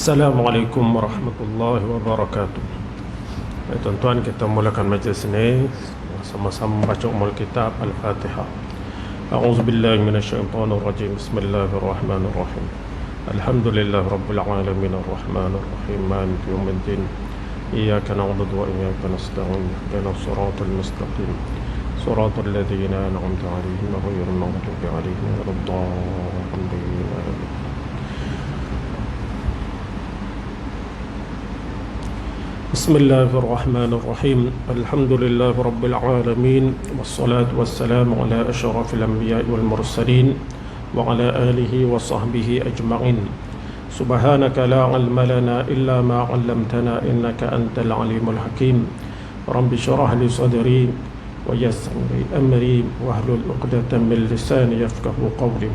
Assalamualaikum warahmatullahi wabarakatuh. Tuan-tuan, kita mulakan majlis ini sama-sama membaca ummul kitab Al-Fatihah. A'udzubillahi minasyaitonir rajim. Bismillahirrahmanirrahim. Alhamdulillahi rabbil alamin arrahmanir rahim maliki yaumiddin. Iyyaka na'budu wa iyyaka nasta'in. Ihdinas siratal mustaqim. Siratal ladzina an'amta 'alaihim ghairil maghdubi 'alaihim waladdallin. Bismillahirrahmanirrahim. Alhamdulillah rabbil alamin. Wassalatu wassalamu ala asyrafil anbiya'i wal mursalin wa ala alihi wa sahbihi ajma'in. Subhanaka la ilma lana illa ma 'allamtana innaka antal alimul hakim. Rabbi shrah li sadri wa yassir li amri wahlul 'uqdatam min lisani yafqahu qawli.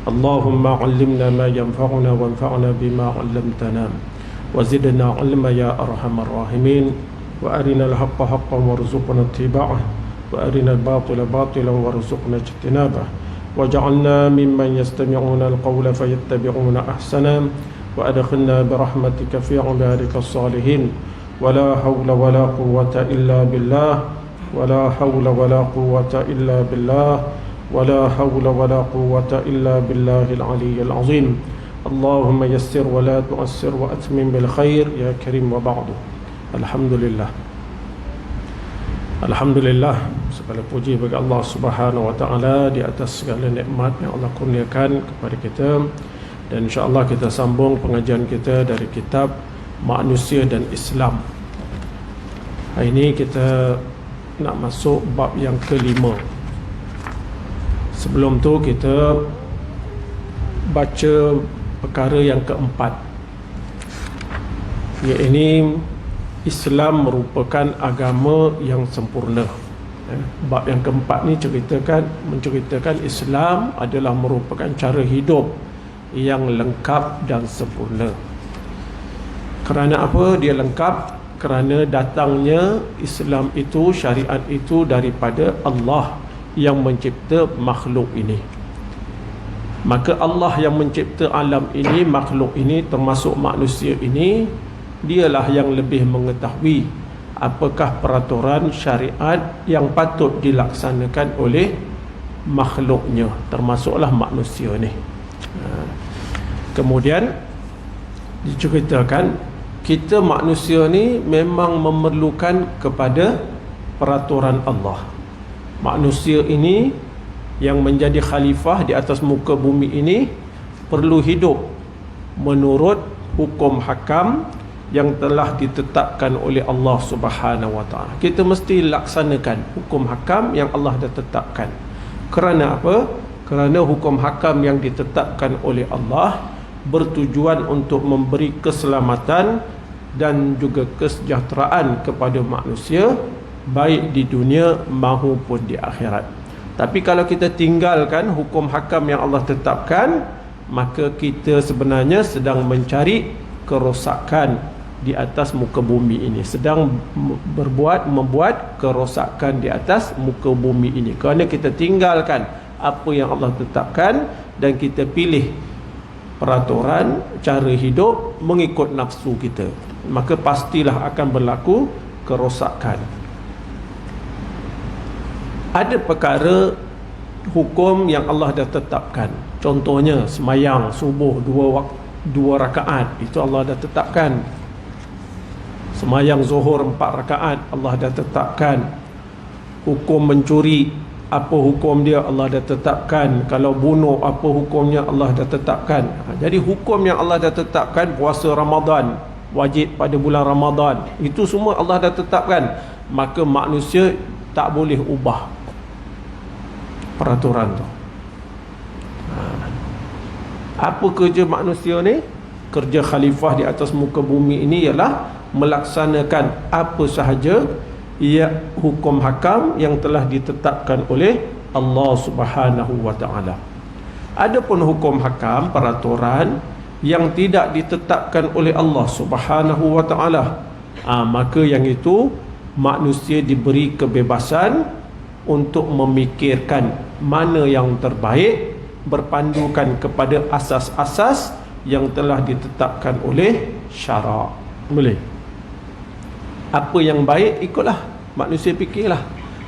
Allahumma 'allimna ma yanfa'una wanfa'na bima 'allamtana. وزدنا علما يا أرحم الراحمين وأرنا الحق حقا وارزقنا اتباعه وأرنا الباطل باطلا وارزقنا اجتنابه وجعلنا ممن يستمعون القول فيتبعون أحسنا وأدخلنا برحمتك في عبادك الصالحين ولا حول ولا قوة إلا بالله ولا حول ولا قوة إلا بالله ولا حول ولا قوة إلا بالله العلي العظيم. Allahumma yassir wa la tu'assir wa atmim bil khair ya karim wa ba'du. Alhamdulillah. Alhamdulillah, segala puji bagi Allah Subhanahu wa taala di atas segala nikmat yang Allah kurniakan kepada kita. Dan insya-Allah kita sambung pengajian kita dari kitab Manusia dan Islam. Hari ini kita nak masuk bab yang kelima. Sebelum tu kita baca perkara yang keempat, iaitu Islam merupakan agama yang sempurna. Bab yang keempat ni menceritakan Islam adalah merupakan cara hidup yang lengkap dan sempurna. Kerana apa dia lengkap? Kerana datangnya Islam itu, syariat itu daripada Allah yang mencipta makhluk ini. Maka Allah yang mencipta alam ini, makhluk ini, termasuk manusia ini, dialah yang lebih mengetahui apakah peraturan syariat yang patut dilaksanakan oleh makhluknya, termasuklah manusia ni. Kemudian diceritakan kita manusia ni memang memerlukan kepada peraturan Allah. Manusia ini yang menjadi khalifah di atas muka bumi ini perlu hidup menurut hukum hakam yang telah ditetapkan oleh Allah Subhanahu wa taala. Kita mesti laksanakan hukum hakam yang Allah dah tetapkan. Kerana apa? Kerana hukum hakam yang ditetapkan oleh Allah bertujuan untuk memberi keselamatan dan juga kesejahteraan kepada manusia, baik di dunia maupun di akhirat. Tapi kalau kita tinggalkan hukum hakam yang Allah tetapkan, maka kita sebenarnya sedang mencari kerosakan di atas muka bumi ini, sedang membuat kerosakan di atas muka bumi ini. Kerana kita tinggalkan apa yang Allah tetapkan dan kita pilih peraturan cara hidup mengikut nafsu kita, maka pastilah akan berlaku kerosakan. Ada perkara hukum yang Allah dah tetapkan. Contohnya semayang subuh dua rakaat, itu Allah dah tetapkan. Semayang zuhur 4 rakaat, Allah dah tetapkan. Hukum mencuri, apa hukum dia, Allah dah tetapkan. Kalau bunuh, apa hukumnya, Allah dah tetapkan. Jadi hukum yang Allah dah tetapkan, puasa Ramadan wajib pada bulan Ramadan, itu semua Allah dah tetapkan. Maka manusia tak boleh ubah peraturan tu. Apa kerja manusia ni? Kerja khalifah di atas muka bumi ini ialah melaksanakan apa sahaja hukum hakam yang telah ditetapkan oleh Allah Subhanahu wa taala. Adapun hukum hakam, peraturan yang tidak ditetapkan oleh Allah Subhanahu wa taala, maka yang itu manusia diberi kebebasan untuk memikirkan mana yang terbaik berpandukan kepada asas-asas yang telah ditetapkan oleh syarak. Boleh. Apa yang baik ikutlah. Manusia fikirlah.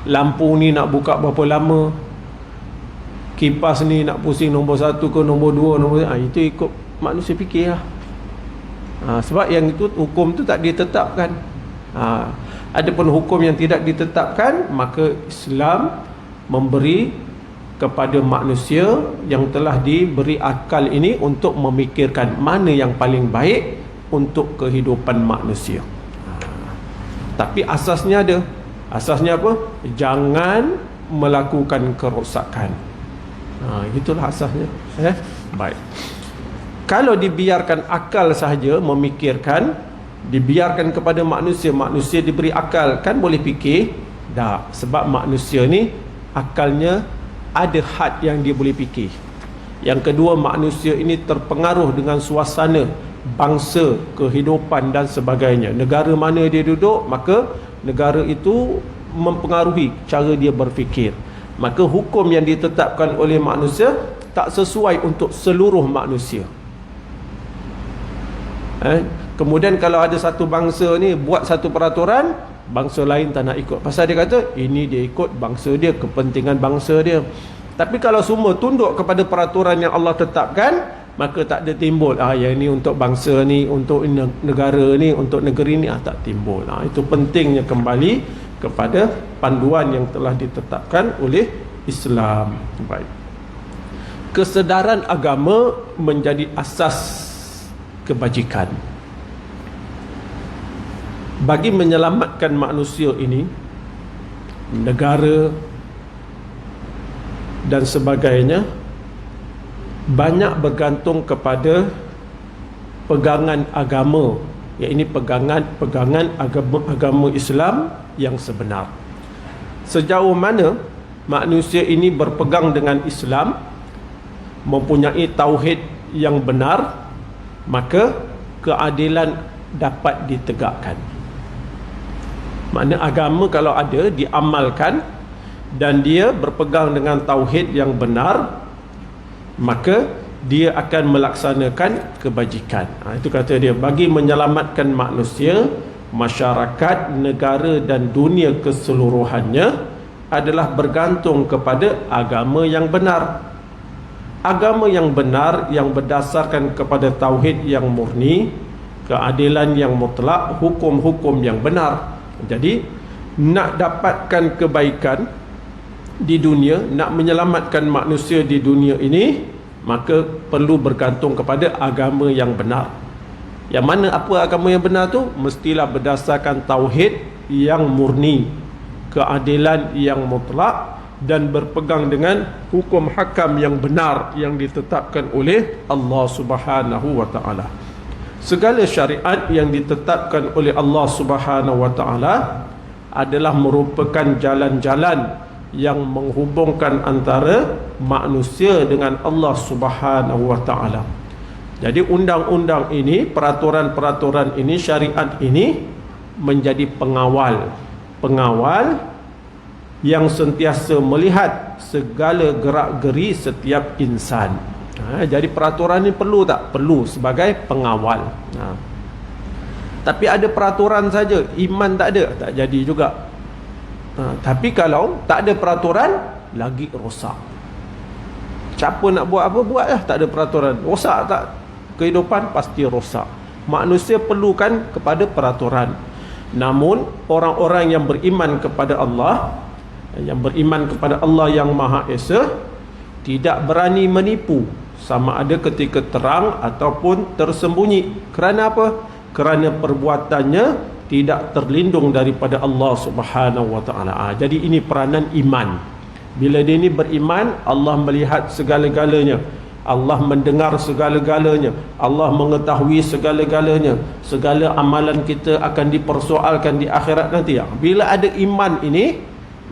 Lampu ni nak buka berapa lama, kipas ni nak pusing nombor 1 ke nombor 2, itu ikut manusia fikirlah. Sebab yang itu, hukum tu tak ditetapkan. Adapun hukum yang tidak ditetapkan, maka Islam memberi kepada manusia yang telah diberi akal ini untuk memikirkan mana yang paling baik untuk kehidupan manusia. Tapi asasnya ada. Asasnya apa? Jangan melakukan kerosakan. Itulah asasnya. Baik. Kalau dibiarkan akal sahaja memikirkan, dibiarkan kepada manusia, manusia diberi akal, kan boleh fikir? Tak. Sebab manusia ni akalnya ada had yang dia boleh fikir. Yang kedua, manusia ini terpengaruh dengan suasana, bangsa, kehidupan dan sebagainya. Negara mana dia duduk, maka negara itu mempengaruhi cara dia berfikir. Maka hukum yang ditetapkan oleh manusia tak sesuai untuk seluruh manusia. Kemudian kalau ada satu bangsa ni buat satu peraturan, bangsa lain tak nak ikut. Pasal dia kata ini dia ikut bangsa dia, kepentingan bangsa dia. Tapi kalau semua tunduk kepada peraturan yang Allah tetapkan, maka tak ada timbul yang ini untuk bangsa ni, untuk negara ni, untuk negeri ni, tak timbul. Itu pentingnya kembali kepada panduan yang telah ditetapkan oleh Islam. Baik. Kesedaran agama menjadi asas kebajikan. Bagi menyelamatkan manusia ini, negara dan sebagainya, banyak bergantung kepada pegangan agama, iaitu pegangan agama Islam yang sebenar. Sejauh mana manusia ini berpegang dengan Islam, mempunyai tauhid yang benar, maka keadilan dapat ditegakkan. Makna agama kalau ada, diamalkan dan dia berpegang dengan tauhid yang benar, maka dia akan melaksanakan kebajikan. Itu kata dia, bagi menyelamatkan manusia, masyarakat, negara dan dunia keseluruhannya adalah bergantung kepada agama yang benar. Agama yang benar yang berdasarkan kepada tauhid yang murni, keadilan yang mutlak, hukum-hukum yang benar. Jadi nak dapatkan kebaikan di dunia, nak menyelamatkan manusia di dunia ini, maka perlu bergantung kepada agama yang benar. Yang mana apa agama yang benar tu? Mestilah berdasarkan tauhid yang murni, keadilan yang mutlak, dan berpegang dengan hukum hakam yang benar yang ditetapkan oleh Allah Subhanahu wa taala. Segala syariat yang ditetapkan oleh Allah Subhanahu wa taala adalah merupakan jalan-jalan yang menghubungkan antara manusia dengan Allah Subhanahu wa taala. Jadi undang-undang ini, peraturan-peraturan ini, syariat ini menjadi pengawal yang sentiasa melihat segala gerak-geri setiap insan. Jadi peraturan ini perlu tak? Perlu sebagai pengawal. Tapi ada peraturan saja, iman tak ada, tak jadi juga. Tapi kalau tak ada peraturan, lagi rosak. Siapa nak buat apa, buatlah. Tak ada peraturan, rosak tak? Kehidupan pasti rosak. Manusia perlukan kepada peraturan. Namun orang-orang yang beriman kepada Allah, yang beriman kepada Allah yang Maha Esa, tidak berani menipu, sama ada ketika terang ataupun tersembunyi. Kerana apa? Kerana perbuatannya tidak terlindung daripada Allah Subhanahu wa taala. Jadi ini peranan iman. Bila dia ini beriman, Allah melihat segala-galanya, Allah mendengar segala-galanya, Allah mengetahui segala-galanya. Segala amalan kita akan dipersoalkan di akhirat nanti. Bila ada iman ini,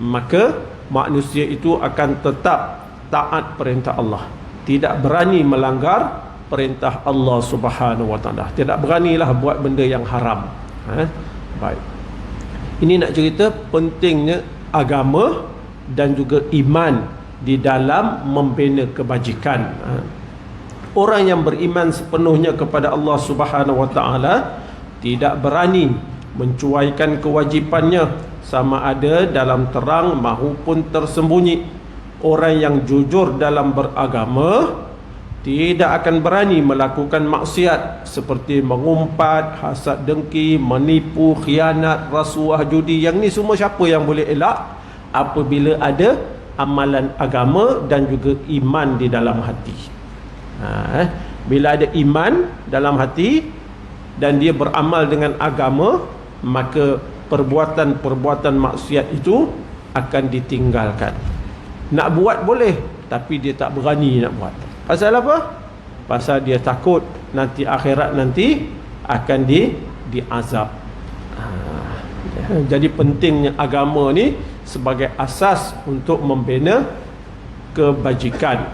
maka manusia itu akan tetap taat perintah Allah, tidak berani melanggar perintah Allah Subhanahu wa taala, tidak beranilah buat benda yang haram. Baik. Ini nak cerita pentingnya agama dan juga iman di dalam membina kebajikan. Orang yang beriman sepenuhnya kepada Allah Subhanahu wa taala tidak berani mencuaikan kewajipannya, sama ada dalam terang maupun tersembunyi. Orang yang jujur dalam beragama tidak akan berani melakukan maksiat seperti mengumpat, hasad dengki, menipu, khianat, rasuah, judi. Yang ni semua siapa yang boleh elak? Apabila ada amalan agama dan juga iman di dalam hati. Bila ada iman dalam hati dan dia beramal dengan agama, maka perbuatan-perbuatan maksiat itu akan ditinggalkan. Nak buat boleh, tapi dia tak berani nak buat. Pasal apa? Pasal dia takut nanti akhirat nanti akan diazab. Jadi pentingnya agama ni sebagai asas untuk membina kebajikan,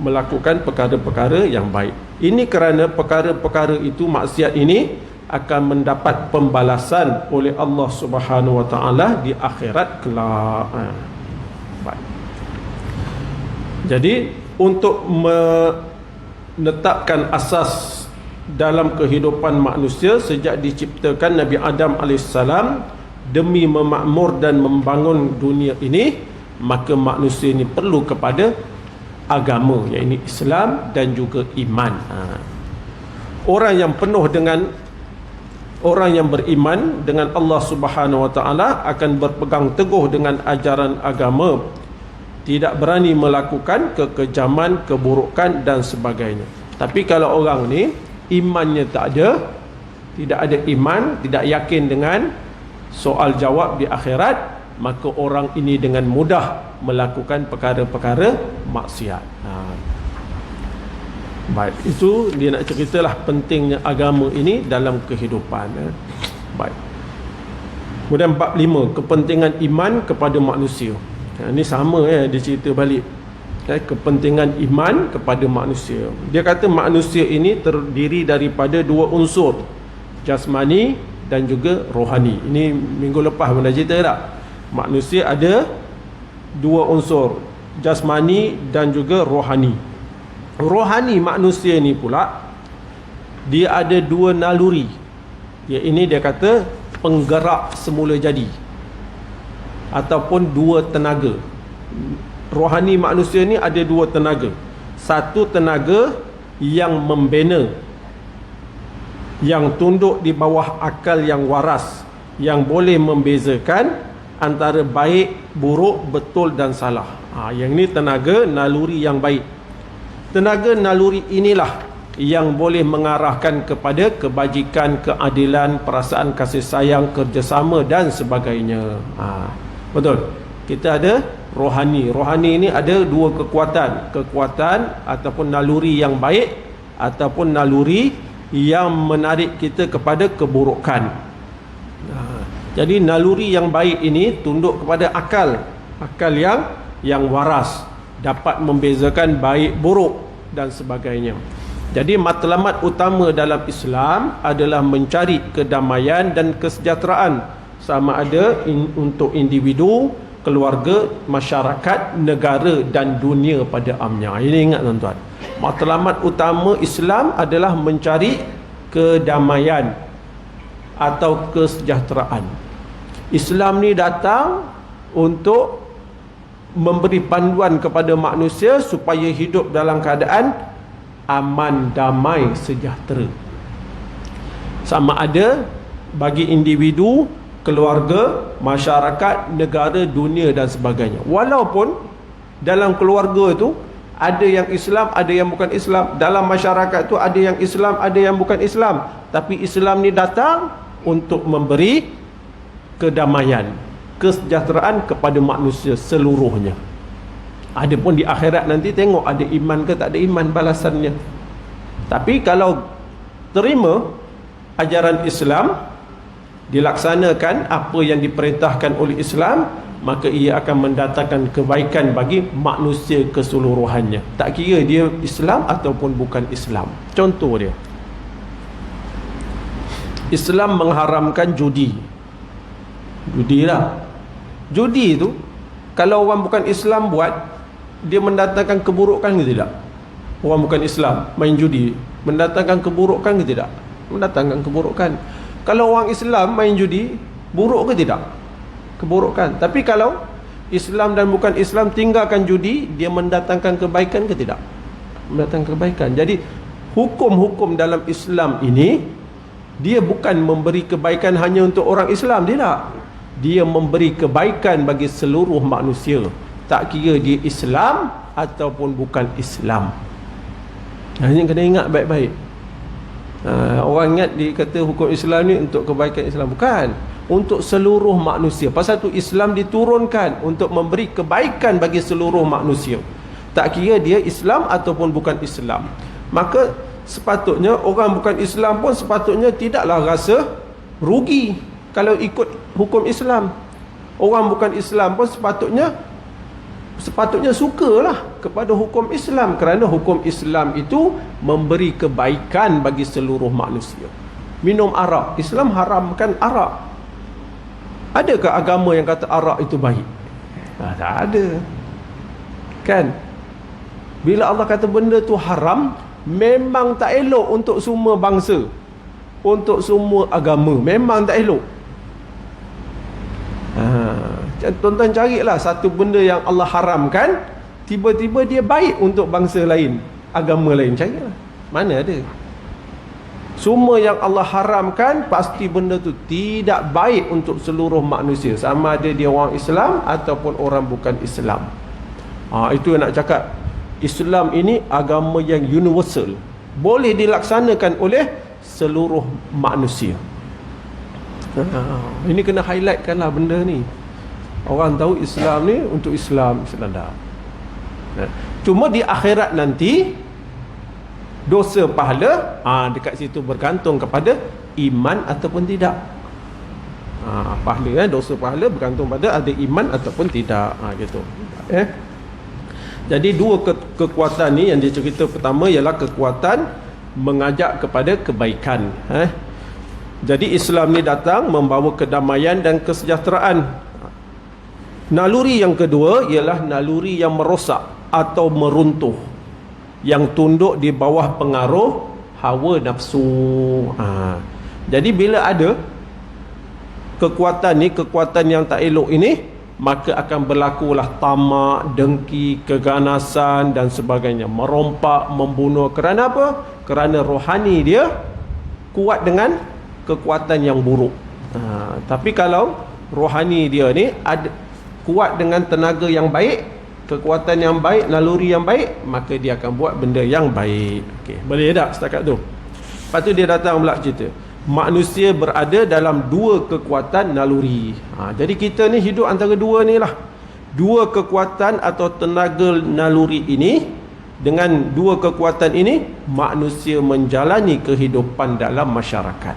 melakukan perkara-perkara yang baik. Ini kerana perkara-perkara itu, maksiat ini akan mendapat pembalasan oleh Allah Subhanahu wa taala di akhirat kelak. Baik. Jadi untuk menetapkan asas dalam kehidupan manusia sejak diciptakan Nabi Adam AS demi memakmur dan membangun dunia ini, maka manusia ini perlu kepada agama, iaitu Islam dan juga iman. Orang yang beriman dengan Allah Subhanahu wa taala akan berpegang teguh dengan ajaran agama, tidak berani melakukan kekejaman, keburukan dan sebagainya. Tapi kalau orang ni imannya tak ada, tidak ada iman, tidak yakin dengan soal jawab di akhirat, maka orang ini dengan mudah melakukan perkara-perkara maksiat. Baik, itu dia nak ceritalah pentingnya agama ini dalam kehidupan. Baik. Kemudian 45, kepentingan iman kepada manusia. Ini sama dia cerita balik. Kepentingan iman kepada manusia. Dia kata manusia ini terdiri daripada dua unsur, jasmani dan juga rohani. Ini minggu lepas pun dah cerita tak? Manusia ada dua unsur, jasmani dan juga rohani. Rohani manusia ni pula, dia ada dua naluri. Ini dia kata penggerak semula jadi, ataupun dua tenaga. Rohani manusia ni ada dua tenaga. Satu tenaga yang membina, yang tunduk di bawah akal yang waras, yang boleh membezakan antara baik, buruk, betul dan salah. Yang ni tenaga naluri yang baik. Tenaga naluri inilah yang boleh mengarahkan kepada kebajikan, keadilan, perasaan kasih sayang, kerjasama dan sebagainya. Betul. Kita ada rohani. Rohani ini ada dua kekuatan. Kekuatan ataupun naluri yang baik, ataupun naluri yang menarik kita kepada keburukan. Jadi naluri yang baik ini tunduk kepada akal yang waras, dapat membezakan baik buruk dan sebagainya. Jadi matlamat utama dalam Islam adalah mencari kedamaian dan kesejahteraan, sama ada untuk individu, keluarga, masyarakat, negara dan dunia pada amnya. Ini ingat tuan-tuan, matlamat utama Islam adalah mencari kedamaian atau kesejahteraan. Islam ni datang untuk memberi panduan kepada manusia supaya hidup dalam keadaan aman, damai, sejahtera. Sama ada bagi individu, keluarga, masyarakat, negara, dunia dan sebagainya. Walaupun dalam keluarga itu ada yang Islam, ada yang bukan Islam. Dalam masyarakat itu ada yang Islam, ada yang bukan Islam. Tapi Islam ni datang untuk memberi kedamaian, kesejahteraan kepada manusia seluruhnya. Adapun di akhirat nanti tengok ada iman ke tak ada iman balasannya. Tapi kalau terima ajaran Islam, dilaksanakan apa yang diperintahkan oleh Islam, maka ia akan mendatangkan kebaikan bagi manusia keseluruhannya, tak kira dia Islam ataupun bukan Islam. Contoh dia, Islam mengharamkan judi. Judi itu kalau orang bukan Islam buat, dia mendatangkan keburukan ke tidak? orang bukan Islam main judi, mendatangkan keburukan ke tidak? Mendatangkan keburukan. Kalau orang Islam main judi, buruk ke tidak? Keburukan. Tapi kalau Islam dan bukan Islam tinggalkan judi, dia mendatangkan kebaikan ke tidak? Mendatangkan kebaikan. Jadi hukum-hukum dalam Islam ini, dia bukan memberi kebaikan hanya untuk orang Islam, tidak. Dia memberi kebaikan bagi seluruh manusia, tak kira dia Islam ataupun bukan Islam. Hanya kena ingat baik-baik. Orang ingat dia kata hukum Islam ni untuk kebaikan Islam. Bukan, untuk seluruh manusia. Pasal tu Islam diturunkan untuk memberi kebaikan bagi seluruh manusia, tak kira dia Islam ataupun bukan Islam. Maka sepatutnya orang bukan Islam pun sepatutnya tidaklah rasa rugi kalau ikut hukum Islam. Orang bukan Islam pun sepatutnya sukalah kepada hukum Islam, kerana hukum Islam itu memberi kebaikan bagi seluruh manusia. Minum arak, Islam haramkan arak. Adakah agama yang kata arak itu baik? Tak ada. Kan? Bila Allah kata benda tu haram, memang tak elok untuk semua bangsa, untuk semua agama, memang tak elok. Tuan-tuan carilah satu benda yang Allah haramkan, tiba-tiba dia baik untuk bangsa lain, agama lain. Carilah, mana ada. Semua yang Allah haramkan, pasti benda tu tidak baik untuk seluruh manusia, sama ada dia orang Islam ataupun orang bukan Islam. Itu yang nak cakap, Islam ini agama yang universal, boleh dilaksanakan oleh seluruh manusia. Ini kena highlightkanlah benda ni. Orang tahu Islam ni untuk Islam dah. Cuma di akhirat nanti, dosa pahala, dekat situ bergantung kepada iman ataupun tidak. Pahala, dosa pahala bergantung pada ada iman ataupun tidak. Gitu. Jadi dua kekuatan ni yang dia cerita, pertama ialah kekuatan mengajak kepada kebaikan. Jadi Islam ni datang membawa kedamaian dan kesejahteraan. Naluri yang kedua ialah naluri yang merosak atau meruntuh, yang tunduk di bawah pengaruh hawa nafsu. Jadi bila ada kekuatan ni, kekuatan yang tak elok ini, maka akan berlakulah tamak, dengki, keganasan dan sebagainya, merompak, membunuh. Kerana apa? Kerana rohani dia kuat dengan kekuatan yang buruk. Tapi kalau rohani dia ni ada kuat dengan tenaga yang baik, kekuatan yang baik, naluri yang baik, maka dia akan buat benda yang baik. Okey, boleh tak setakat tu? Lepas tu dia datang pula cerita, manusia berada dalam dua kekuatan naluri. Jadi kita ni hidup antara dua ni lah. Dua kekuatan atau tenaga naluri ini, dengan dua kekuatan ini manusia menjalani kehidupan dalam masyarakat.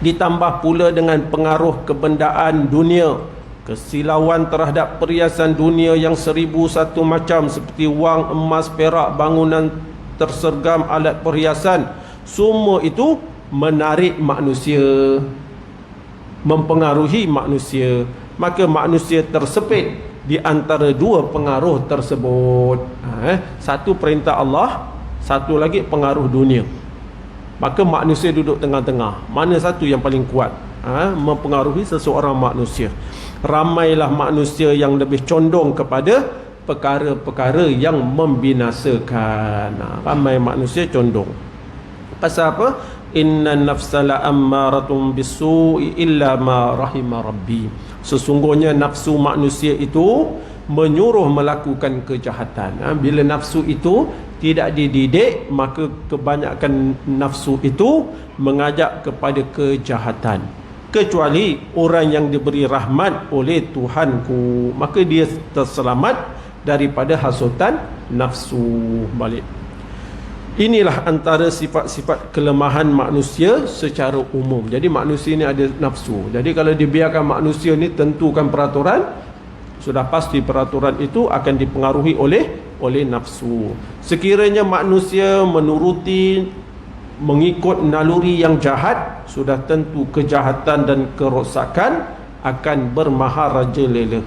Ditambah pula dengan pengaruh kebendaan dunia, kesilauan terhadap perhiasan dunia yang 1001 macam, seperti wang, emas, perak, bangunan tersergam, alat perhiasan. Semua itu menarik manusia, mempengaruhi manusia. Maka manusia tersepit di antara dua pengaruh tersebut. Satu perintah Allah, satu lagi pengaruh dunia. Maka manusia duduk tengah-tengah. Mana satu yang paling kuat mempengaruhi seseorang manusia? Ramailah manusia yang lebih condong kepada perkara-perkara yang membinasakan. Ramai manusia condong. Pasal apa? Inna nafsa la ammaratun bisu'i illa ma rahima rabbi. Sesungguhnya nafsu manusia itu menyuruh melakukan kejahatan. Bila nafsu itu tidak dididik, maka kebanyakan nafsu itu mengajak kepada kejahatan. Kecuali orang yang diberi rahmat oleh Tuhanku, maka dia terselamat daripada hasutan nafsu balik. Inilah antara sifat-sifat kelemahan manusia secara umum. Jadi manusia ni ada nafsu. Jadi kalau dibiarkan manusia ni tentukan peraturan, sudah pasti peraturan itu akan dipengaruhi oleh nafsu. Sekiranya manusia menuruti, mengikut naluri yang jahat, sudah tentu kejahatan dan kerosakan akan bermaharajalela.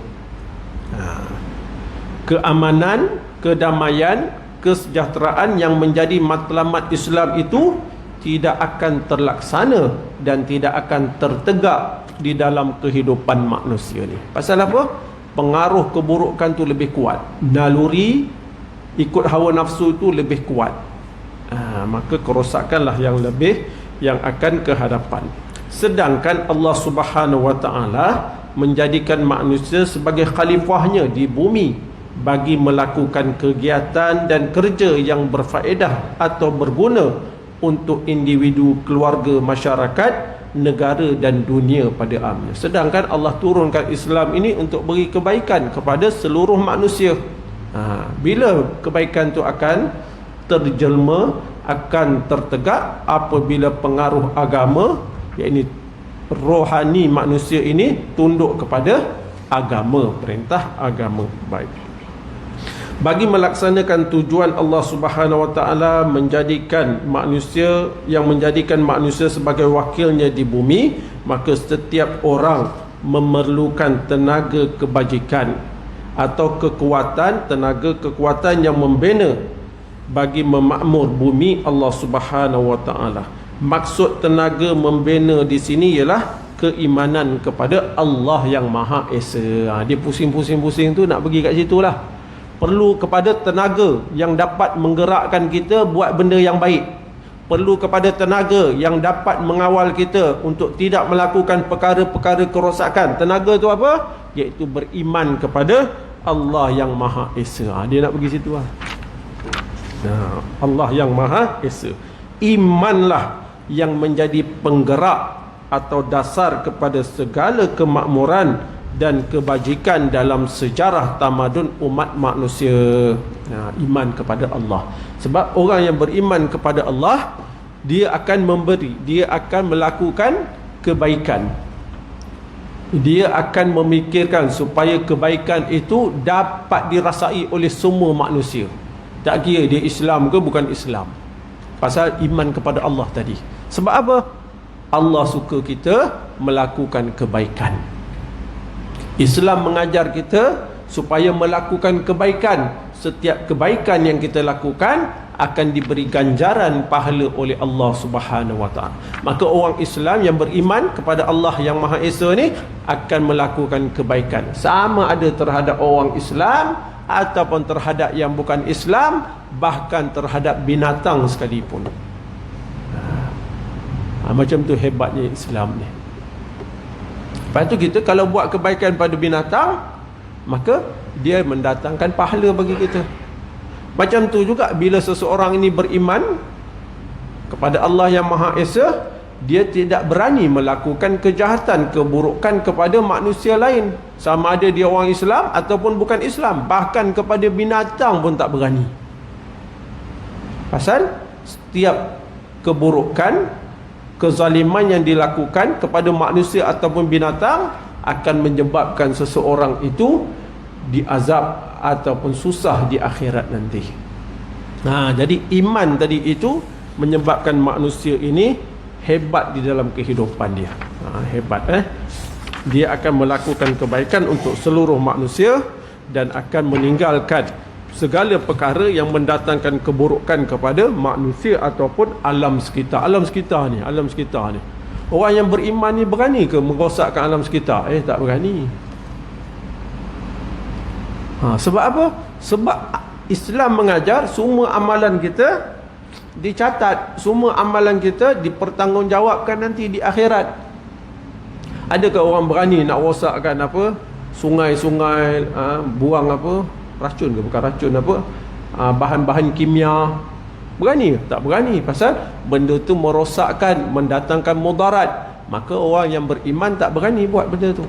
Keamanan, kedamaian kesejahteraan yang menjadi matlamat Islam itu tidak akan terlaksana dan tidak akan tertegak di dalam kehidupan manusia ni. Pasal apa? Pengaruh keburukan tu lebih kuat. Naluri ikut hawa nafsu itu lebih kuat. Maka kerosakanlah yang lebih yang akan ke hadapan. Sedangkan Allah Subhanahu wa taala menjadikan manusia sebagai khalifahnya di bumi bagi melakukan kegiatan dan kerja yang berfaedah atau berguna untuk individu, keluarga, masyarakat, negara dan dunia pada amnya. Sedangkan Allah turunkan Islam ini untuk beri kebaikan kepada seluruh manusia. Bila kebaikan itu akan terjelma, akan tertegak apabila pengaruh agama, iaitu rohani manusia ini tunduk kepada agama, perintah agama. Baik. Bagi melaksanakan tujuan Allah Subhanahu wa taala menjadikan manusia sebagai wakilnya di bumi, maka setiap orang memerlukan tenaga kebajikan atau kekuatan yang membina bagi memakmur bumi Allah Subhanahu wa taala. Maksud tenaga membina di sini ialah keimanan kepada Allah yang Maha Esa. Dia pusing-pusing tu nak pergi kat situ lah. Perlu kepada tenaga yang dapat menggerakkan kita buat benda yang baik. Perlu kepada tenaga yang dapat mengawal kita untuk tidak melakukan perkara-perkara kerosakan. Tenaga tu apa? Iaitu beriman kepada Allah yang Maha Esa. Dia nak pergi situ lah. Allah yang Maha Esa. Imanlah yang menjadi penggerak atau dasar kepada segala kemakmuran dan kebajikan dalam sejarah tamadun umat manusia. Iman kepada Allah. Sebab orang yang beriman kepada Allah, dia akan memberi, dia akan melakukan kebaikan, dia akan memikirkan supaya kebaikan itu dapat dirasai oleh semua manusia, tak kira dia Islam ke bukan Islam. Pasal iman kepada Allah tadi. Sebab apa? Allah suka kita melakukan kebaikan. Islam mengajar kita supaya melakukan kebaikan. Setiap kebaikan yang kita lakukan akan diberi ganjaran pahala oleh Allah Subhanahu wa taala. Maka orang Islam yang beriman kepada Allah yang Maha Esa ni akan melakukan kebaikan, sama ada terhadap orang Islam ataupun terhadap yang bukan Islam, bahkan terhadap binatang sekalipun. Macam tu hebatnya Islam ni. Lepas tu kita kalau buat kebaikan pada binatang, maka dia mendatangkan pahala bagi kita. Macam tu juga bila seseorang ini beriman kepada Allah yang Maha Esa, dia tidak berani melakukan kejahatan, keburukan kepada manusia lain, sama ada dia orang Islam ataupun bukan Islam. Bahkan kepada binatang pun tak berani. Pasal setiap keburukan, kezaliman yang dilakukan kepada manusia ataupun binatang akan menyebabkan seseorang itu diazab ataupun susah di akhirat nanti. Jadi iman tadi itu menyebabkan manusia ini hebat di dalam kehidupan dia. Hebat Dia akan melakukan kebaikan untuk seluruh manusia dan akan meninggalkan segala perkara yang mendatangkan keburukan kepada manusia ataupun alam sekitar. Alam sekitar ni. Orang yang beriman ni berani ke merosakkan alam sekitar? Tak berani. Sebab apa? Sebab Islam mengajar semua amalan kita dicatat, semua amalan kita dipertanggungjawabkan nanti di akhirat. Adakah orang berani nak rosakkan apa? Sungai-sungai, buang apa? Racun ke bukan racun apa? Bahan-bahan kimia. Berani ke? Tak berani. Pasal benda tu merosakkan, mendatangkan mudarat. Maka orang yang beriman tak berani buat benda tu.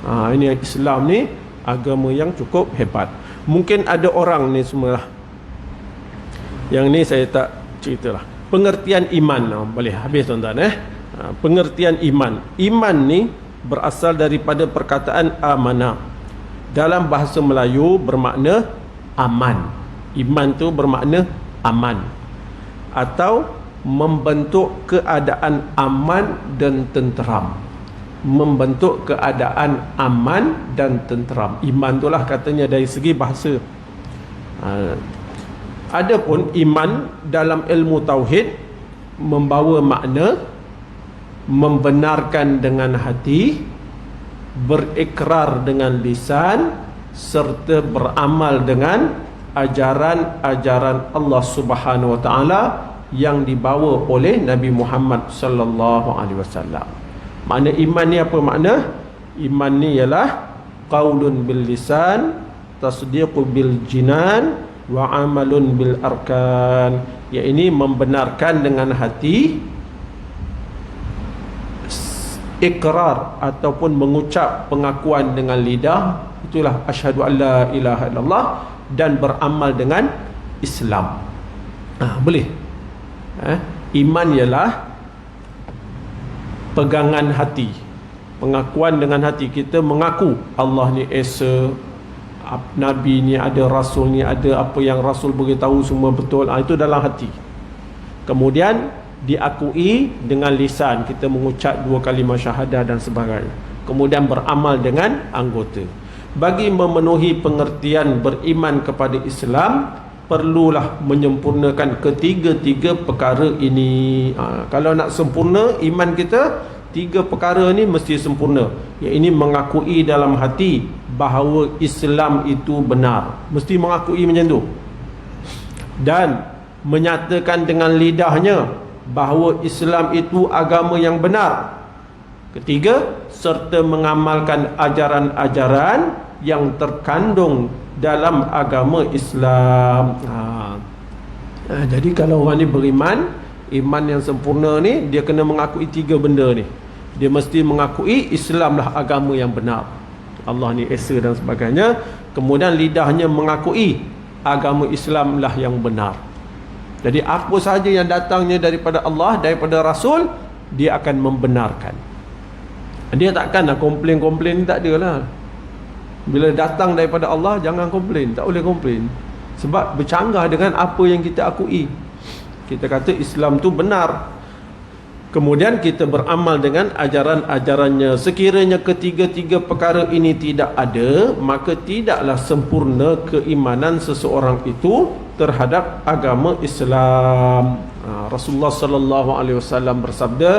Ini Islam ni agama yang cukup hebat. Mungkin ada orang ni semua, yang ni saya tak ceritalah. Pengertian iman, boleh habis tuan-tuan pengertian iman. Iman ni berasal daripada perkataan amanah. Dalam bahasa Melayu bermakna aman. Iman tu bermakna aman atau membentuk keadaan aman dan tenteram. Membentuk keadaan aman dan tenteram. Iman itulah katanya dari segi bahasa. Adapun iman dalam ilmu tauhid membawa makna membenarkan dengan hati, berikrar dengan lisan, serta beramal dengan ajaran-ajaran Allah Subhanahu wa taala yang dibawa oleh Nabi Muhammad sallallahu alaihi wasallam. Makna iman ni apa makna? Iman ni ialah qaulun bil lisan, tasdiqu bil jinan, wa amalun bil arkan. Ya, ini membenarkan dengan hati, ikrar ataupun mengucap pengakuan dengan lidah, itulah asyhadu alla ilaha illallah, dan beramal dengan Islam. Boleh. Iman ialah pegangan hati, pengakuan dengan hati. Kita mengaku Allah ni esa, Nabi ni ada, Rasul ni ada, apa yang Rasul beritahu semua betul. Itu dalam hati. Kemudian diakui dengan lisan, kita mengucap 2 kalimah syahadah dan sebagainya. Kemudian beramal dengan anggota. Bagi memenuhi pengertian beriman kepada Islam, perlulah menyempurnakan ketiga-tiga perkara ini. Kalau nak sempurna iman kita, 3 perkara ni mesti sempurna. Yang ini mengakui dalam hati bahawa Islam itu benar, mesti mengakui macam tu, dan menyatakan dengan lidahnya bahawa Islam itu agama yang benar. Ketiga, serta mengamalkan ajaran-ajaran yang terkandung dalam agama Islam. Jadi kalau orang ni beriman, iman yang sempurna ni, dia kena mengakui 3 benda ni. Dia mesti mengakui Islamlah agama yang benar, Allah ni esa dan sebagainya. Kemudian lidahnya mengakui agama Islamlah yang benar. Jadi apa sahaja yang datangnya daripada Allah, daripada Rasul, dia akan membenarkan. Dia takkan nak komplain-komplain, tak ada lah. Bila datang daripada Allah, jangan komplain, tak boleh komplain. Sebab bercanggah dengan apa yang kita akui. Kita kata Islam tu benar, kemudian kita beramal dengan ajaran-ajarannya. Sekiranya ketiga-tiga perkara ini tidak ada, maka tidaklah sempurna keimanan seseorang itu terhadap agama Islam. Rasulullah sallallahu alaihi wasallam bersabda,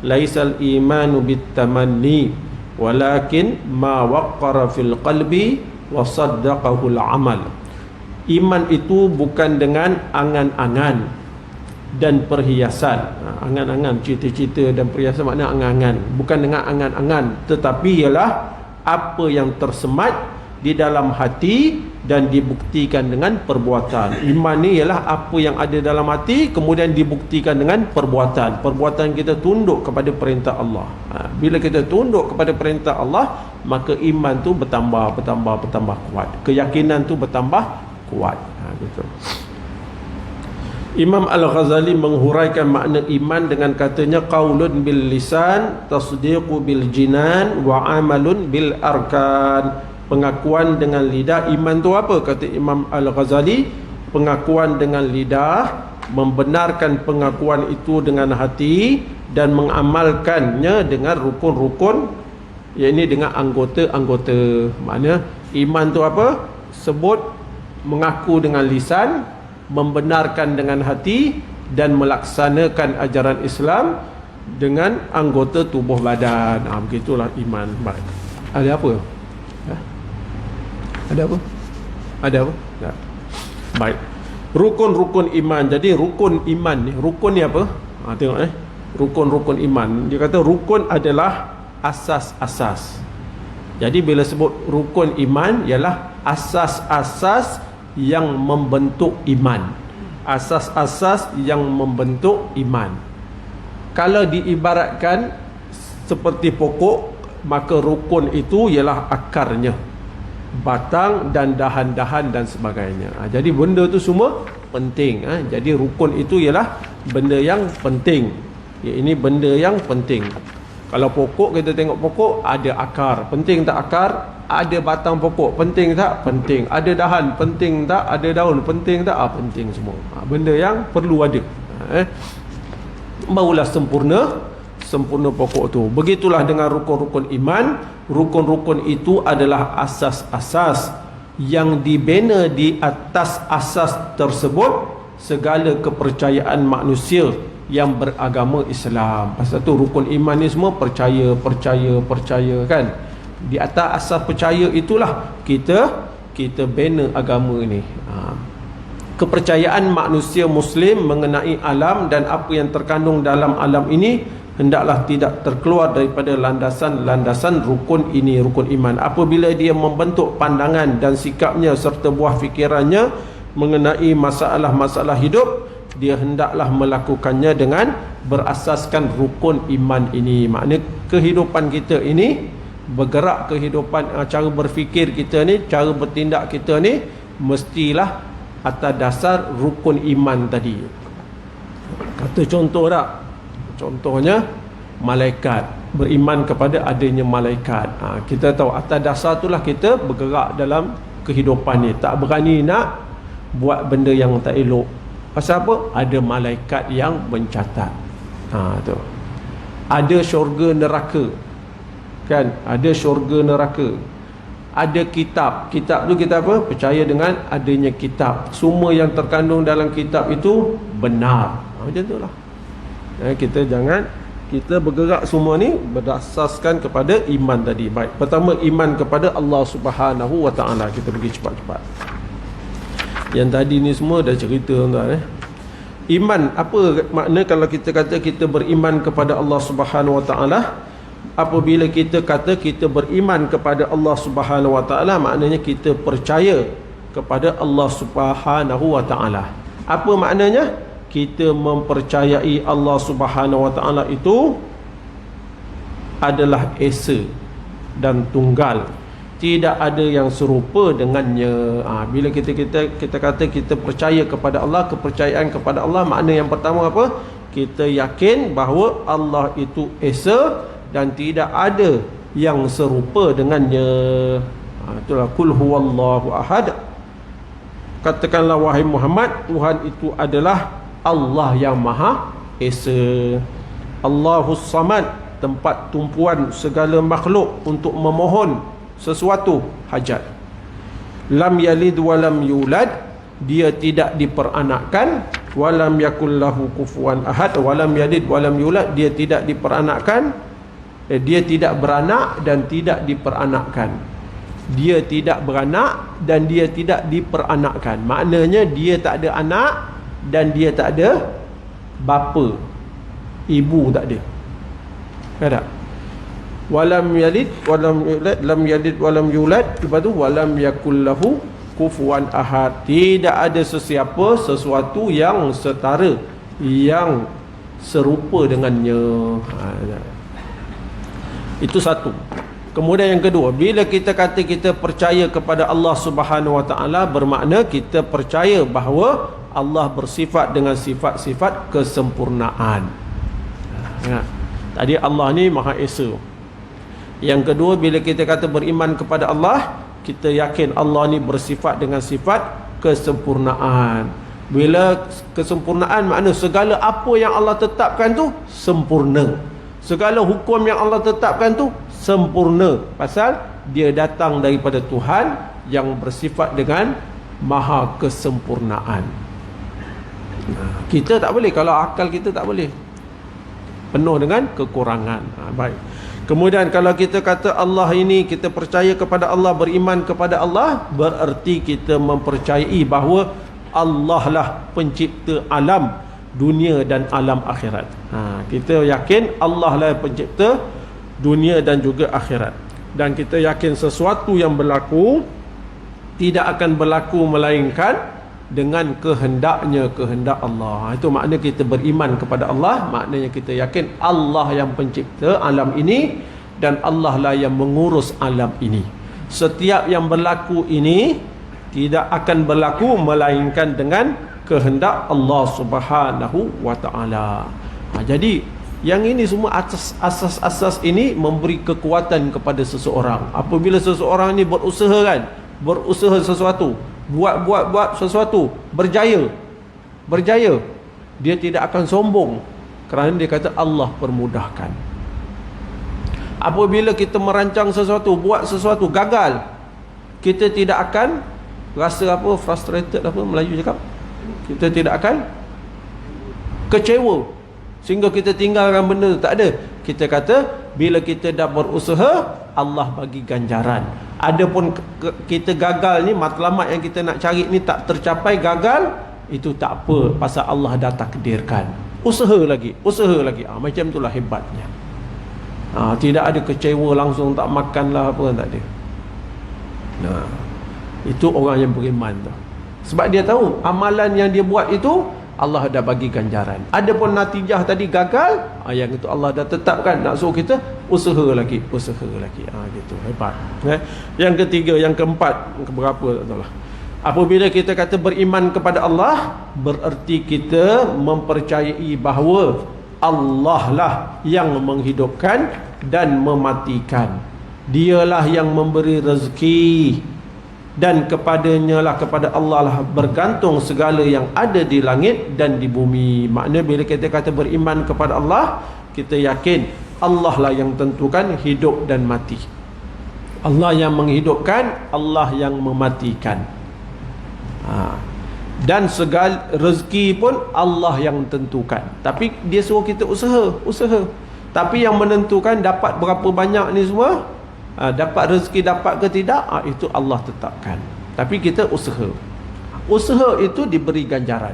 laisal imanu bitamanni walakin ma waqqara fil qalbi wa saddaqahu al-amal. Iman itu bukan dengan angan-angan dan perhiasan. Angan-angan, cita-cita dan perhiasan makna angan-angan. Bukan dengan angan-angan, tetapi ialah apa yang tersemat di dalam hati dan dibuktikan dengan perbuatan. Iman ni ialah apa yang ada dalam hati kemudian dibuktikan dengan perbuatan. Perbuatan kita tunduk kepada perintah Allah. Bila kita tunduk kepada perintah Allah, maka iman tu bertambah kuat. Keyakinan tu bertambah kuat. Gitu. Imam Al-Ghazali menghuraikan makna iman dengan katanya qaulun bil lisan, tasdiqu bil jinan, wa amalun bil arkan. Pengakuan dengan lidah. Iman tu apa? Kata Imam Al-Ghazali, pengakuan dengan lidah, membenarkan pengakuan itu dengan hati dan mengamalkannya dengan rukun-rukun, iaitu dengan anggota-anggota. Maknanya iman tu apa? Sebut, mengaku dengan lisan, membenarkan dengan hati, dan melaksanakan ajaran Islam dengan anggota tubuh badan. Begitulah iman. Baik. Ada apa? Ada apa? Ada apa? Tak. Baik. Rukun-rukun iman. Jadi rukun iman ni, rukun ni apa? Tengok rukun-rukun iman. Dia kata rukun adalah asas-asas. Jadi bila sebut rukun iman, ialah asas-asas yang membentuk iman. Asas-asas yang membentuk iman. Kalau diibaratkan seperti pokok, maka rukun itu ialah akarnya, batang dan dahan-dahan dan sebagainya. Jadi benda tu semua penting. Jadi rukun itu ialah benda yang penting. Ini benda yang penting. Kalau pokok, kita tengok pokok, ada akar, penting tak akar? Ada batang pokok, penting tak? Penting. Ada dahan, penting tak? Ada daun, penting tak? Penting semua. Benda yang perlu ada. Barulah sempurna pokok tu. Begitulah dengan rukun-rukun iman. Rukun-rukun itu adalah asas-asas yang dibina di atas asas tersebut segala kepercayaan manusia yang beragama Islam. Pasal tu rukun iman ni semua percaya kan. Di atas asas percaya itulah kita bina agama ni. Kepercayaan manusia Muslim mengenai alam dan apa yang terkandung dalam alam ini hendaklah tidak terkeluar daripada landasan-landasan rukun ini, rukun iman. Apabila dia membentuk pandangan dan sikapnya serta buah fikirannya mengenai masalah-masalah hidup, dia hendaklah melakukannya dengan berasaskan rukun iman ini. Maknanya kehidupan kita ini, bergerak kehidupan, cara berfikir kita ni, cara bertindak kita ni mestilah atas dasar rukun iman tadi. Kata contoh tak? Contohnya malaikat, beriman kepada adanya malaikat. Kita tahu atas dasar itulah kita bergerak dalam kehidupan ni. Tak berani nak buat benda yang tak elok. Pasal apa? Ada malaikat yang mencatat. Tu. Ada syurga neraka. Kan? Ada syurga neraka. Ada kitab. Kitab tu kita apa? Percaya dengan adanya kitab. Semua yang terkandung dalam kitab itu benar. Macam itulah. Kita bergerak semua ni berdasarkan kepada iman tadi. Baik. Pertama, iman kepada Allah Subhanahu Wa Taala. Kita pergi cepat-cepat. Yang tadi ni semua dah cerita tuan-tuan. Iman, apa makna kalau kita kata kita beriman kepada Allah Subhanahu Wa Taala? Apabila kita kata kita beriman kepada Allah Subhanahu Wa Taala, maknanya kita percaya kepada Allah Subhanahu Wa Taala. Apa maknanya? Kita mempercayai Allah Subhanahu Wa Taala itu adalah esa dan tunggal. Tidak ada yang serupa dengannya. Bila kita kata kita percaya kepada Allah, kepercayaan kepada Allah, makna yang pertama apa? Kita yakin bahawa Allah itu esa dan tidak ada yang serupa dengannya. Itulah kul huwallahu ahad. Katakanlah wahai Muhammad, Tuhan itu adalah Allah yang Maha Esa. Allahus Samad, tempat tumpuan segala makhluk untuk memohon sesuatu hajat. Lam yalid walam yulad, dia tidak diperanakkan. Walam yakul lahu kufuwan ahad, walam yalid walam yulad, dia tidak diperanakkan, dia tidak beranak dan tidak diperanakkan. Dia tidak beranak dan dia tidak diperanakkan. Maknanya dia tak ada anak dan dia tak ada bapa, ibu tak ada. Ada. Walam yalid walam yulad, lam yalid walam yulad, lepas tu walam yakul lahu kufuwan ahad, tidak ada sesiapa sesuatu yang setara, yang serupa dengannya. Itu satu. Kemudian yang kedua, bila kita kata kita percaya kepada Allah Subhanahu Wa Taala, bermakna kita percaya bahawa Allah bersifat dengan sifat-sifat kesempurnaan. Tadi Allah ni Maha Esa. Yang kedua, bila kita kata beriman kepada Allah, kita yakin Allah ni bersifat dengan sifat kesempurnaan. Bila kesempurnaan, makna segala apa yang Allah tetapkan tu sempurna. Segala hukum yang Allah tetapkan tu sempurna. Pasal dia datang daripada Tuhan yang bersifat dengan maha kesempurnaan. Kita tak boleh, kalau akal kita tak boleh, penuh dengan kekurangan. Baik. Kemudian kalau kita kata Allah ini, kita percaya kepada Allah, beriman kepada Allah, bererti kita mempercayai bahawa Allah lah pencipta alam dunia dan alam akhirat. Kita yakin Allah lah pencipta dunia dan juga akhirat. Dan kita yakin sesuatu yang berlaku tidak akan berlaku melainkan dengan kehendaknya, kehendak Allah. Itu makna kita beriman kepada Allah. Maknanya kita yakin Allah yang pencipta alam ini dan Allah lah yang mengurus alam ini. Setiap yang berlaku ini tidak akan berlaku melainkan dengan kehendak Allah Subhanahu Wa Taala. Jadi yang ini semua asas-asas ini memberi kekuatan kepada seseorang. Apabila seseorang ini berusaha sesuatu, buat sesuatu, berjaya, dia tidak akan sombong kerana dia kata Allah permudahkan. Apabila kita merancang sesuatu, buat sesuatu, gagal, kita tidak akan rasa apa, frustrated, apa Melayu cakap, kita tidak akan kecewa sehingga kita tinggalkan benda tu. Tak ada. Kita kata bila kita dah berusaha, Allah bagi ganjaran. Adapun kita gagal ni, matlamat yang kita nak cari ni tak tercapai, gagal, itu tak apa, pasal Allah dah takdirkan. Usaha lagi, macam itulah hebatnya. Tidak ada kecewa langsung tak makan lah apa, tak ada. Itu orang yang beriman tu. Sebab dia tahu amalan yang dia buat itu Allah dah bagi ganjaran. Adapun natijah tadi gagal, yang itu Allah dah tetapkan, nak suruh kita usaha lagi. Gitu, hebat. Yang ketiga, yang keempat, berapa tak tahulah. Apabila kita kata beriman kepada Allah, bererti kita mempercayai bahawa Allah lah yang menghidupkan dan mematikan. Dialah yang memberi rezeki, dan kepadanya lah, kepada Allah lah bergantung segala yang ada di langit dan di bumi. Maknanya bila kita kata beriman kepada Allah, kita yakin Allah lah yang tentukan hidup dan mati. Allah yang menghidupkan, Allah yang mematikan. Dan segala rezeki pun Allah yang tentukan. Tapi dia suruh kita usaha. Tapi yang menentukan dapat berapa banyak ni semua, dapat rezeki dapat ke tidak, itu Allah tetapkan. Tapi kita usaha itu diberi ganjaran.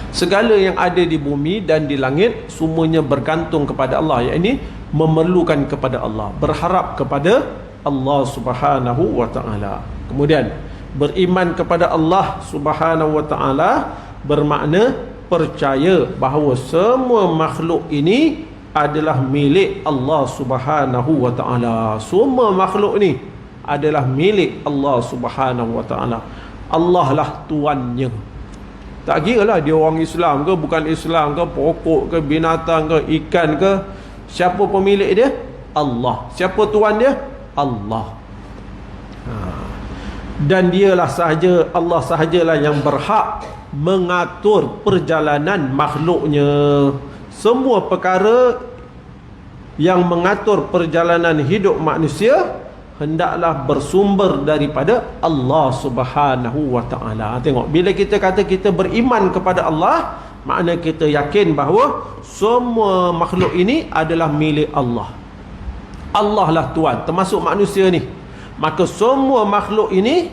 Segala yang ada di bumi dan di langit semuanya bergantung kepada Allah, iaitu memerlukan kepada Allah, berharap kepada Allah Subhanahu wa taala. Kemudian beriman kepada Allah Subhanahu wa taala bermakna percaya bahawa semua makhluk ini adalah milik Allah Subhanahu wa taala. Semua makhluk ni adalah milik Allah Subhanahu wa taala. Allah lah tuannya. Tak kira lah dia orang Islam ke bukan Islam ke, pokok ke binatang ke ikan ke, siapa pemilik dia? Allah. Siapa tuan dia? Allah. Dan dialah sahaja, Allah sahajalah yang berhak mengatur perjalanan makhluknya. Semua perkara yang mengatur perjalanan hidup manusia hendaklah bersumber daripada Allah Subhanahu wa taala. Tengok, bila kita kata kita beriman kepada Allah, makna kita yakin bahawa semua makhluk ini adalah milik Allah. Allah lah tuan, termasuk manusia ni. Maka semua makhluk ini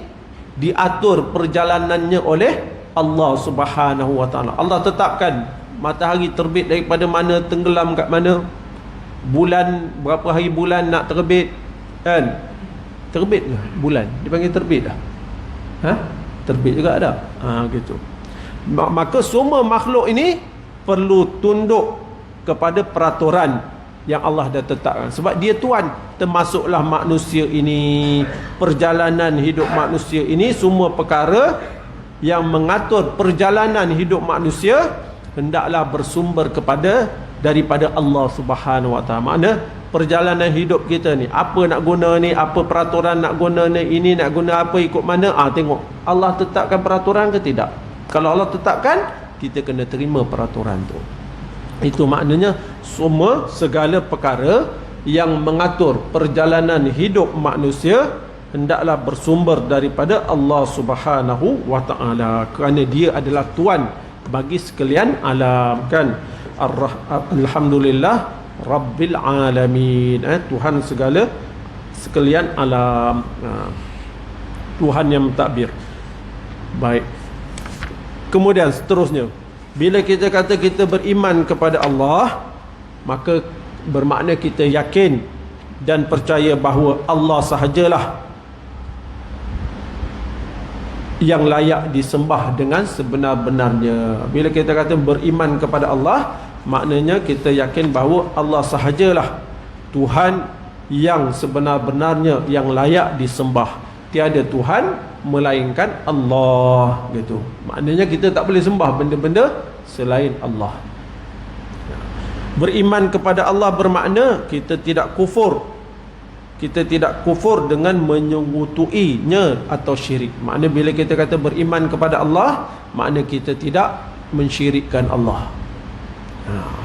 diatur perjalanannya oleh Allah Subhanahu wa taala. Allah tetapkan matahari terbit daripada mana, tenggelam kat mana, bulan berapa hari bulan nak terbit, kan? Terbit ke bulan? Dipanggil terbit dah. Terbit juga ada. Gitu. Maka semua makhluk ini perlu tunduk kepada peraturan yang Allah dah tetapkan. Sebab dia tuan, termasuklah manusia ini. Perjalanan hidup manusia ini, semua perkara yang mengatur perjalanan hidup manusia hendaklah bersumber daripada Allah Subhanahu wa taala. Makna perjalanan hidup kita ni, apa nak guna ni, apa peraturan nak guna ni, ini nak guna apa, ikut mana, tengok Allah tetapkan peraturan ke tidak. Kalau Allah tetapkan, kita kena terima peraturan tu. Itu maknanya semua segala perkara yang mengatur perjalanan hidup manusia hendaklah bersumber daripada Allah Subhanahu wa taala, kerana dia adalah tuan bagi sekalian alam, kan? Alhamdulillah Rabbil Alamin, Tuhan sekalian alam, Tuhan yang mentadbir. Baik. Kemudian seterusnya, bila kita kata kita beriman kepada Allah, maka bermakna kita yakin dan percaya bahawa Allah sahajalah yang layak disembah dengan sebenar-benarnya. Bila kita kata beriman kepada Allah, maknanya kita yakin bahawa Allah sahajalah Tuhan yang sebenar-benarnya, yang layak disembah. Tiada Tuhan melainkan Allah, gitu. Maknanya kita tak boleh sembah benda-benda selain Allah. Beriman kepada Allah bermakna kita tidak kufur. Kita tidak kufur dengan menyekutuinya atau syirik. Makna bila kita kata beriman kepada Allah, makna kita tidak mensyirikkan Allah.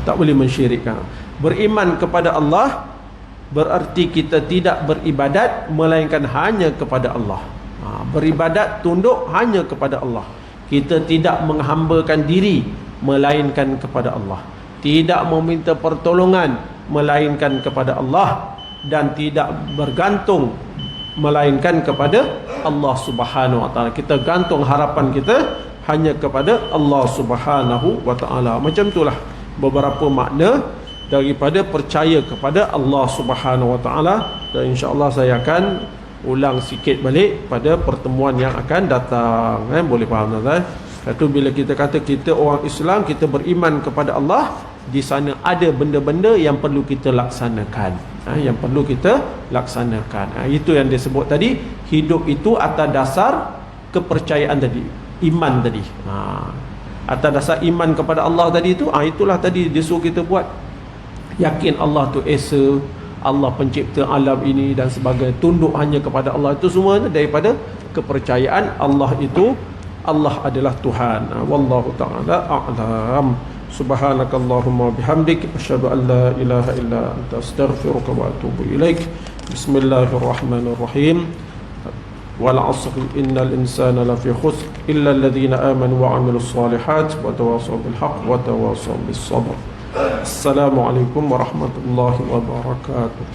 Tak boleh mensyirikkan. Beriman kepada Allah berarti kita tidak beribadat melainkan hanya kepada Allah. Beribadat tunduk hanya kepada Allah. Kita tidak menghambakan diri melainkan kepada Allah, tidak meminta pertolongan melainkan kepada Allah, dan tidak bergantung melainkan kepada Allah Subhanahu wa taala. Kita gantung harapan kita hanya kepada Allah Subhanahu wa taala. Macam itulah beberapa makna daripada percaya kepada Allah Subhanahu wa taala, dan insya-Allah saya akan ulang sikit balik pada pertemuan yang akan datang. Boleh faham tuan-tuan? Itu bila kita kata kita orang Islam, kita beriman kepada Allah, di sana ada benda-benda yang perlu kita laksanakan. Yang perlu kita laksanakan. Itu yang disebut tadi, hidup itu atas dasar kepercayaan tadi, iman tadi. Atas dasar iman kepada Allah tadi itu, itulah tadi dia suruh kita buat. Yakin Allah tu Esa, Allah pencipta alam ini dan sebagainya, tunduk hanya kepada Allah. Itu semua daripada kepercayaan Allah itu, Allah adalah Tuhan. Wallahu ta'ala a'lam. Subhanakallahumma bihamdik, asyhadu an la ilaha illa anta, astaghfiruka wa atubu ilaik. Bismillahirrahmanirrahim. Wal 'asr innal insana lafi khusr illa alladhina amanu wa 'amilus solihat wa tawassaw bil haqq wa tawassaw bis sabr. Assalamualaikum warahmatullahi wabarakatuh.